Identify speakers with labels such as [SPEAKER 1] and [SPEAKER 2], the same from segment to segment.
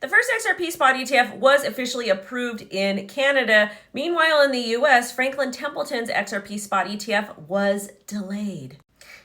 [SPEAKER 1] The first XRP spot ETF was officially approved in Canada. Meanwhile, in the US, Franklin Templeton's XRP spot ETF was delayed.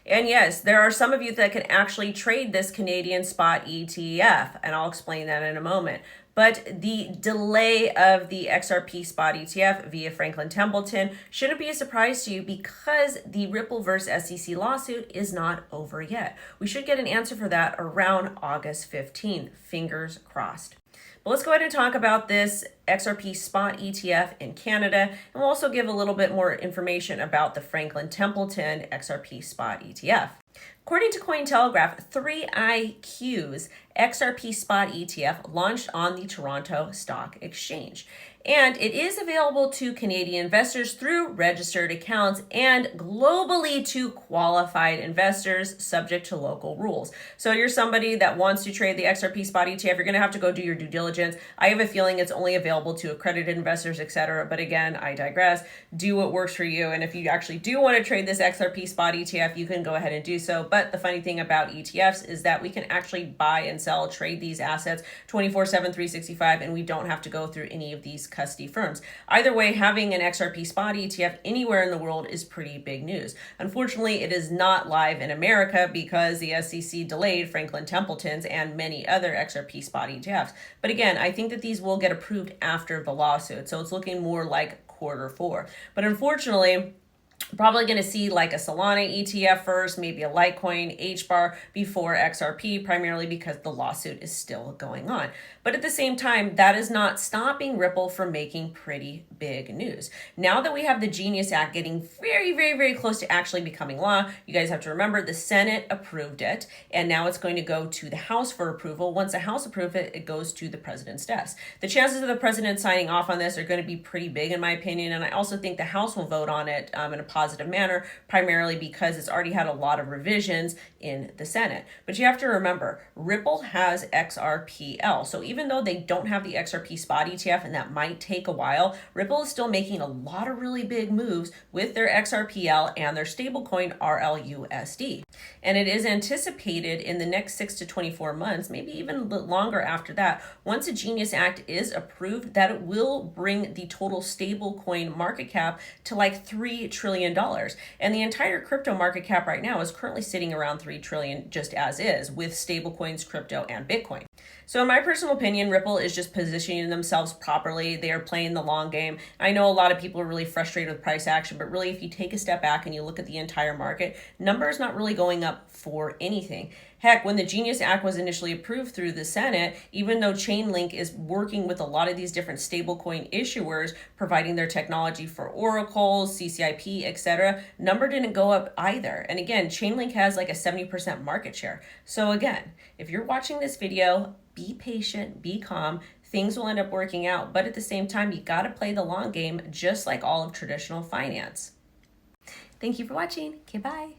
[SPEAKER 1] And yes, there are some of you that can actually trade this Canadian spot ETF, and I'll explain that in a moment. But the delay of the XRP spot ETF via Franklin Templeton shouldn't be a surprise to you because the Ripple versus SEC lawsuit is not over yet. We should get an answer for that around August 15th. Fingers crossed. But let's go ahead and talk about this XRP spot ETF in Canada, and we'll also give a little bit more information about the Franklin Templeton XRP spot ETF. According to Cointelegraph, 3iQ's XRP spot ETF launched on the Toronto Stock Exchange. And it is available to Canadian investors through registered accounts and globally to qualified investors subject to local rules. So you're somebody that wants to trade the XRP spot ETF, you're going to have to go do your due diligence. I have a feeling it's only available to accredited investors, etc. But again, I digress. Do what works for you. And if you actually do want to trade this XRP spot ETF, you can go ahead and do so. But the funny thing about ETFs is that we can actually buy and sell, trade these assets 24/7, 365, and we don't have to go through any of these custody firms. Either way, having an XRP spot ETF anywhere in the world is pretty big news. Unfortunately, it is not live in America because the SEC delayed Franklin Templeton's and many other XRP spot ETFs. But again, I think that these will get approved after the lawsuit, so it's looking more like Q4. But unfortunately, probably going to see like a Solana ETF first, maybe a Litecoin, HBAR before XRP, primarily because the lawsuit is still going on. But at the same time, that is not stopping Ripple from making pretty big news. Now that we have the Genius Act getting very, very, very close to actually becoming law, you guys have to remember the Senate approved it, and now it's going to go to the House for approval. Once the House approves it, it goes to the president's desk. The chances of the president signing off on this are going to be pretty big in my opinion, and I also think the House will vote on it in a positive manner, primarily because it's already had a lot of revisions in the Senate. But you have to remember, Ripple has XRPL. So even though they don't have the XRP spot ETF, and that might take a while, Ripple is still making a lot of really big moves with their XRPL and their stablecoin RLUSD. And it is anticipated in the next 6 to 24 months, maybe even a little longer after that, once the Genius Act is approved, that it will bring the total stablecoin market cap to like $3 trillion. And the entire crypto market cap right now is currently sitting around $3 trillion just as is, with stablecoins, crypto, and Bitcoin. So in my personal opinion, Ripple is just positioning themselves properly. They are playing the long game. I know a lot of people are really frustrated with price action, but really if you take a step back and you look at the entire market, numbers not really going up for anything. Heck, when the Genius Act was initially approved through the Senate, even though Chainlink is working with a lot of these different stablecoin issuers, providing their technology for Oracle, CCIP, etc., number didn't go up either. And again, Chainlink has like a 70% market share. So again, if you're watching this video, be patient, be calm. Things will end up working out. But at the same time, you got to play the long game, just like all of traditional finance. Thank you for watching. Okay, bye.